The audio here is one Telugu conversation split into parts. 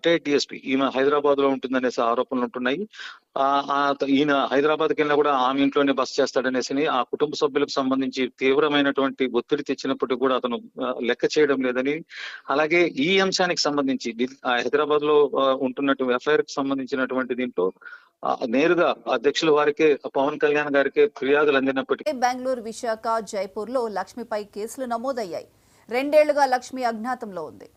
రిటైర్డ్ డిఎస్పీ ఈమె హైదరాబాద్ లో ఉంటుందనేసి ఆరోపణలు ఉంటున్నాయి. ఈయన హైదరాబాద్కి వెళ్ళినా కూడా ఆమె ఇంట్లోనే బస చేస్తాడనేసి ఆ కుటుంబ సభ్యులకు సంబంధించి తీవ్రమైనటువంటి ఒత్తిడి తెచ్చినప్పటికీ కూడా అతను లెక్క చేయడం లేదని, అలాగే ఈ అంశానికి సంబంధించి హైదరాబాద్ లో ఉంటున్నటువంటి ఎఫ్ఐఆర్ కి సంబంధించినటువంటి దీంట్లో నేరుగా అధ్యక్షుల వారికే పవన్ కళ్యాణ్ గారికి ఫిర్యాదులు అందినప్పటికీ బెంగళూరు, విశాఖ, జైపూర్ లో లక్ష్మిపై కేసులు నమోదయ్యాయి. 2 ఏళ్లుగా లక్ష్మి అజ్ఞాతంలో ఉంది.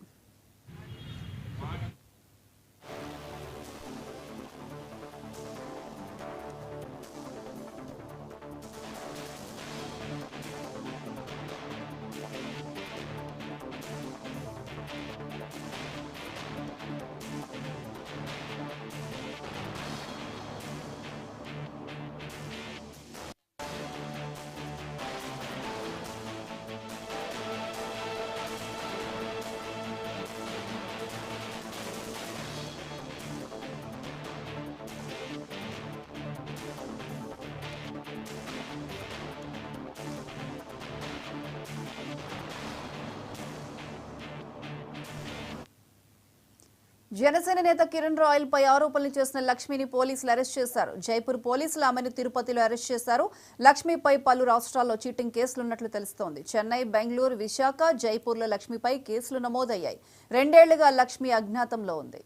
జనసేన నేత కిరణ్ రాయల్ పై ఆరోపణలు చేసిన లక్ష్మిని పోలీసులు అరెస్ట్ చేశారు. జైపూర్ పోలీసులు ఆమెను తిరుపతిలో అరెస్ట్ చేశారు. లక్ష్మిపై పలు రాష్ట్రాల్లో చీటింగ్ కేసులున్నట్లు తెలుస్తోంది. చెన్నై, బెంగళూరు, విశాఖ, జైపూర్లో లక్ష్మిపై కేసులు నమోదయ్యాయి. 2 ఏళ్లుగా లక్ష్మి అజ్ఞాతంలో ఉంది.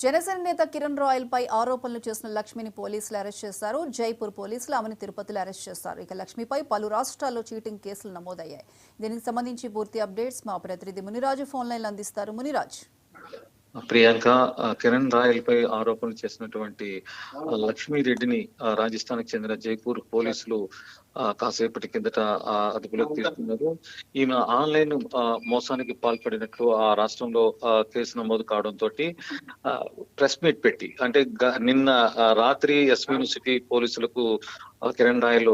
జనసేన నేత కిరణ్ రాయల్ పై ఆరోపణలు చేసిన లక్ష్మిని పోలీసులు అరెస్ట్ చేశారు. జైపూర్ పోలీసులు ఆమెను తిరుపతిలో అరెస్ట్ చేశారు. ఇక లక్ష్మిపై పలు రాష్ట్రాల్లో చీటింగ్ కేసులు నమోదయ్యాయి. దీనికి సంబంధించి పూర్తి అప్డేట్స్ మా ప్రతినిధి మునిరాజు ఫోన్ లైన్ అందిస్తారు. మునిరాజ్. ప్రియాంక, కిరణ్ రాయల్ పై ఆరోపణలు చేసినటువంటి లక్ష్మీరెడ్డిని రాజస్థాన్కి చెందిన జైపూర్ పోలీసులు కాసేపటి కిందట అదుపులోకి తీసుకున్నారు. ఈమె ఆన్లైన్ మోసానికి పాల్పడినట్లు ఆ రాష్ట్రంలో కేసు నమోదు కావడంతో ప్రెస్ మీట్ పెట్టి, అంటే నిన్న రాత్రి ఎస్వి యూనివర్సిటీ పోలీసులకు కిరణ్ రాయల్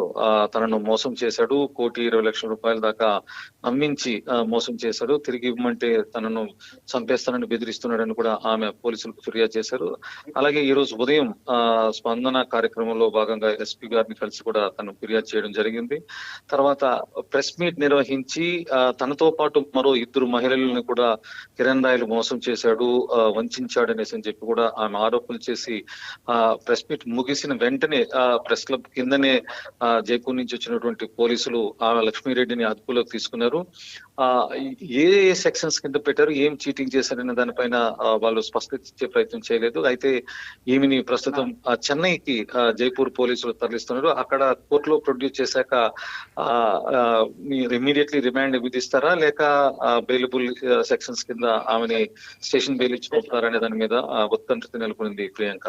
తనను మోసం చేశాడు, 1,20,00,000 రూపాయల దాకా నమ్మించి మోసం చేశాడు, తిరిగి ఇవ్వమంటే తనను చంపేస్తానని బెదిరిస్తున్నాడని కూడా ఆమె పోలీసులకు ఫిర్యాదు చేశారు. అలాగే ఈ రోజు ఉదయం స్పందన కార్యక్రమంలో భాగంగా ఎస్పీ గారిని కలిసి కూడా తను ఫిర్యాదు చేయడం జరిగింది. తర్వాత ప్రెస్ మీట్ నిర్వహించి తనతో పాటు మరో 2 మహిళలను కూడా కిరణ్ రాయల్ మోసం చేశాడు, వంచాడు అనేసి అని చెప్పి కూడా ఆమె ఆరోపణలు చేసి ప్రెస్ మీట్ ముగిసిన వెంటనే ప్రెస్ క్లబ్ కిందనే జైపూర్ నుంచి వచ్చినటువంటి పోలీసులు ఆ లక్ష్మీరెడ్డిని అదుపులోకి తీసుకున్నారు. ఏ సెక్షన్స్ కింద పెట్టారు, ఏం చీటింగ్ చేశారనే దానిపైన వాళ్ళు స్పష్టత ఇచ్చే ప్రయత్నం చేయలేదు. అయితే ఈమెని ప్రస్తుతం చెన్నైకి జైపూర్ పోలీసులు తరలిస్తున్నారు. అక్కడ కోర్టులో ప్రొడ్యూస్ చేశాక ఇమీడియట్లీ రిమాండ్ విధిస్తారా లేక బెయిలబుల్ సెక్షన్స్ కింద ఆమెని స్టేషన్ బెయిల్ ఇచ్చి పంపుతారా అనే దాని మీద ఉత్కంఠత నెలకొంది. ప్రియాంక,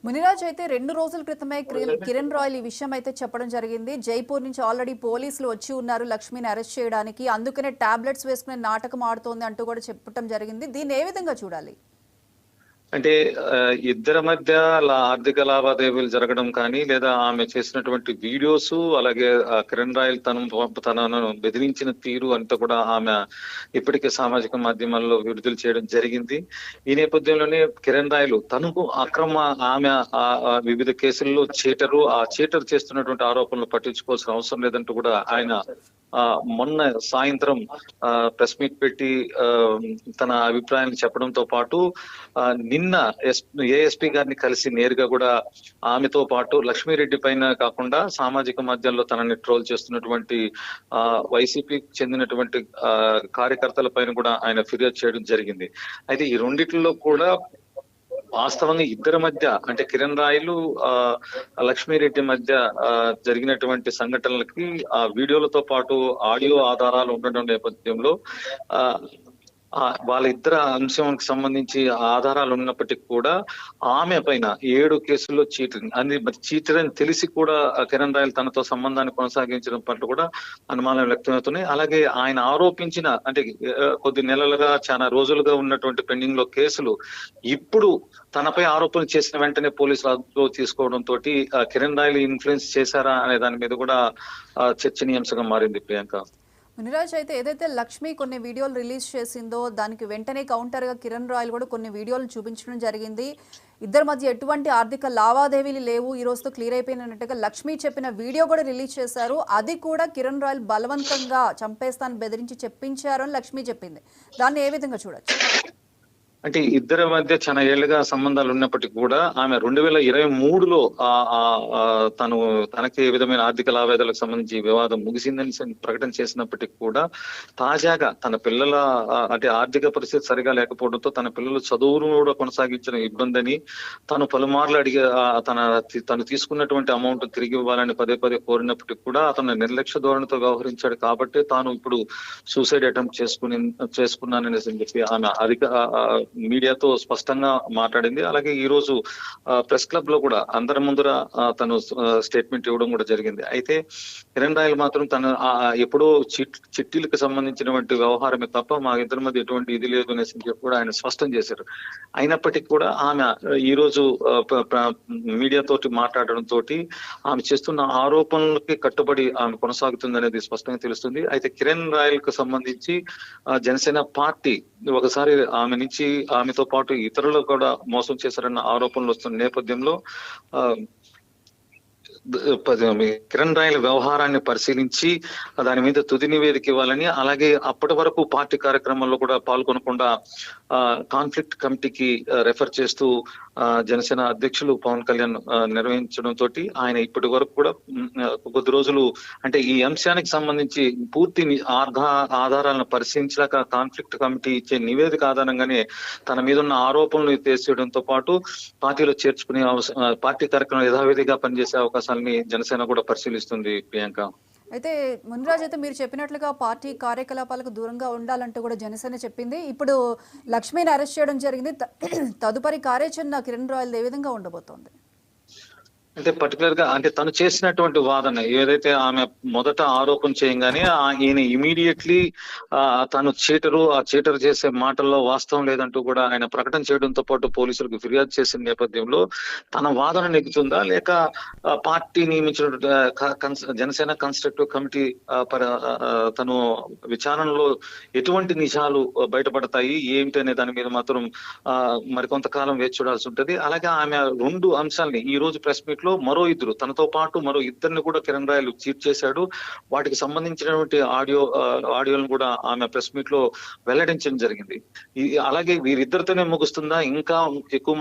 మునిరాజ్, అయితే 2 రోజుల క్రితమే కిరణ్ రాయల్ ఈ విషయం అయితే చెప్పడం జరిగింది. జైపూర్ నుంచి ఆల్రెడీ పోలీసులు వచ్చి ఉన్నారు లక్ష్మిని అరెస్ట్ చేయడానికి, అందుకనే టాబ్లెట్స్ వేసుకునే నాటకం ఆడుతోంది అంటూ కూడా చెప్పడం జరిగింది. దీన్ని ఏ విధంగా చూడాలి? అంటే ఇద్దరి మధ్య ఆర్థిక లావాదేవీలు జరగడం కానీ, లేదా ఆమె చేసినటువంటి వీడియోస్, అలాగే కిరణ్ రాయల్ తనను బెదిరించిన తీరు అంతా కూడా ఆమె ఇప్పటికే సామాజిక మాధ్యమాల్లో విడుదల చేయడం జరిగింది. ఈ నేపథ్యంలోనే కిరణ్ రాయల్ తనకు ఆమె వివిధ కేసుల్లో చీటర్ చేస్తున్నటువంటి ఆరోపణలు పట్టించుకోవాల్సిన అవసరం లేదంటూ కూడా ఆయన మొన్న సాయంత్రం ప్రెస్ మీట్ పెట్టి తన అభిప్రాయాన్ని చెప్పడంతో పాటు నిన్న ఏఎస్పీ గారిని కలిసి నేరుగా కూడా ఆమెతో పాటు లక్ష్మీరెడ్డి పైన కాకుండా సామాజిక మాధ్యమంలో తనని ట్రోల్ చేస్తున్నటువంటి వైసీపీకి చెందినటువంటి కార్యకర్తల పైన కూడా ఆయన ఫిర్యాదు చేయడం జరిగింది. అయితే ఈ రెండిట్లో కూడా వాస్తవంగా ఇద్దరి మధ్య, అంటే కిరణ్ రాయలు లక్ష్మీరెడ్డి మధ్య జరిగినటువంటి సంఘటనలకి ఆ వీడియోలతో పాటు ఆడియో ఆధారాలు ఉండడం నేపథ్యంలో వాళ్ళిద్దరు అంశానికి సంబంధించి ఆధారాలు ఉన్నప్పటికీ కూడా ఆమె పైన 7 కేసుల్లో చీటింగ్ అని, చీటర్ అని తెలిసి కూడా కిరణ్ రాయల్ తనతో సంబంధాన్ని కొనసాగించడం పట్ల కూడా అనుమానాలు వ్యక్తమవుతున్నాయి. అలాగే ఆయన ఆరోపించిన అంటే కొద్ది నెలలుగా చాలా రోజులుగా ఉన్నటువంటి పెండింగ్ లో కేసులు ఇప్పుడు తనపై ఆరోపణలు చేసిన వెంటనే పోలీసులు అదుపులో తీసుకోవడంతో కిరణ్ రాయల్ ఇన్ఫ్లుయెన్స్ చేశారా అనే దాని మీద కూడా చర్చనీయాంశంగా మారింది ప్రియాంక. మునిరాజ్, అయితే ఏదైతే లక్ష్మి కొన్ని వీడియోలు రిలీజ్ చేసిందో దానికి వెంటనే కౌంటర్గా కిరణ్ రాయల్ కూడా కొన్ని వీడియోలు చూపించడం జరిగింది. ఇద్దరి మధ్య ఎటువంటి ఆర్థిక లావాదేవీలు లేవు, ఈ రోజుతో క్లియర్ అయిపోయినట్టుగా లక్ష్మి చెప్పిన వీడియో కూడా రిలీజ్ చేశారు. అది కూడా కిరణ్ రాయల్ బలవంతంగా చంపేస్తాను బెదిరించి చెప్పించారు అని లక్ష్మి చెప్పింది. దాన్ని ఏ విధంగా చూడొచ్చు? అంటే ఇద్దరి మధ్య చాలా ఏళ్లుగా సంబంధాలు ఉన్నప్పటికీ కూడా ఆమె 2023లో తనకి ఏ విధమైన ఆర్థిక లావాదేవీలకు సంబంధించి వివాదం ముగిసిందని ప్రకటన చేసినప్పటికీ కూడా తాజాగా తన పిల్లల అంటే ఆర్థిక పరిస్థితి సరిగా లేకపోవడంతో తన పిల్లల చదువును కూడా కొనసాగించిన ఇబ్బంది అని తను పలుమార్లు అడిగే తను తీసుకున్నటువంటి అమౌంట్ తిరిగి ఇవ్వాలని పదే కోరినప్పటికీ కూడా అతను నిర్లక్ష్య ధోరణితో వ్యవహరించాడు. కాబట్టి తాను ఇప్పుడు సూసైడ్ అటెంప్ట్ చేసుకున్నానని చెప్పి ఆమె మీడియాతో స్పష్టంగా మాట్లాడింది. అలాగే ఈ రోజు ప్రెస్ క్లబ్ లో కూడా అందరి ముందర తను స్టేట్మెంట్ ఇవ్వడం కూడా జరిగింది. అయితే కిరణ్ రాయల్ మాత్రం తను ఎప్పుడో చిట్టీలకు సంబంధించినటువంటి వ్యవహారమే తప్ప మా ఇద్దరి మధ్య ఎటువంటి ఇది లేదు అనేసి కూడా ఆయన స్పష్టం చేశారు. అయినప్పటికీ కూడా ఆమె ఈ రోజు మీడియాతోటి మాట్లాడడం తోటి ఆమె చేస్తున్న ఆరోపణలకి కట్టుబడి ఆమె కొనసాగుతుంది అనేది స్పష్టంగా తెలుస్తుంది. అయితే కిరణ్ రాయల్ కు సంబంధించి జనసేన పార్టీ ఒకసారి ఆమెతో పాటు ఇతరులు కూడా మోసం చేశారన్న ఆరోపణలు వస్తున్న నేపథ్యంలో కిరణ్ రాయల్ వ్యవహారాన్ని పరిశీలించి దాని మీద తుది నివేదిక ఇవ్వాలని, అలాగే అప్పటి వరకు పార్టీ కార్యక్రమంలో కూడా పాల్గొనకుండా కాన్ఫ్లిక్ట్ కమిటీకి రెఫర్ చేస్తూ జనసేన అధ్యక్షులు పవన్ కళ్యాణ్ నిర్వహించడంతో ఆయన ఇప్పటి వరకు కూడా కొద్ది రోజులు అంటే ఈ అంశానికి సంబంధించి పూర్తి ఆధారాలను పరిశీలించలేక కాన్ఫ్లిక్ట్ కమిటీ ఇచ్చే నివేదిక ఆధారంగానే తన మీద ఉన్న ఆరోపణలు తీసేయడంతో పాటు పార్టీలో చేర్చుకునే పార్టీ కార్యక్రమం యథావిధిగా పనిచేసే అవకాశాలని జనసేన కూడా పరిశీలిస్తుంది ప్రియాంక. అయితే మునిరాజ్, అయితే మీరు చెప్పినట్లుగా పార్టీ కార్యకలాపాలకు దూరంగా ఉండాలంటూ కూడా జనసేన చెప్పింది. ఇప్పుడు లక్ష్మిని అరెస్ట్ చేయడం జరిగింది. తదుపరి కార్యాచరణ కిరణ్ రాయల్ ఏ విధంగా ఉండబోతోంది? అంటే పర్టికులర్ గా అంటే తను చేసినటువంటి వాదన ఏదైతే ఆమె మొదట ఆరోపణ చేయగానే ఈయన ఇమీడియట్లీ తను చీటర్ చేసే మాటల్లో వాస్తవం లేదంటూ కూడా ఆయన ప్రకటన చేయడంతో పాటు పోలీసులకు ఫిర్యాదు చేసిన నేపథ్యంలో తన వాదన నెగ్గుతుందా లేక పార్టీ నియమించిన జనసేన కన్స్ట్రక్టివ్ కమిటీ తను విచారణలో ఎటువంటి నిజాలు బయటపడతాయి ఏమిటి అనే దాని మీద మాత్రం మరికొంతకాలం వేచి చూడాల్సి ఉంటది. అలాగే ఆమె 2 అంశాలని ఈ రోజు ప్రెస్ మీట్ లో తనతో పాటు మరో ఇద్దరిని కూడా కిరణ్ రాయల్ చీట్ చేశాడు. వాటికి సంబంధించినటువంటి ఆడియోలను కూడా ఆమె ప్రెస్ మీట్ లో వెల్లడించడం జరిగింది. అలాగే వీరిద్దరితోనే ముగుస్తుందా ఇంకా ఎక్కువ మంది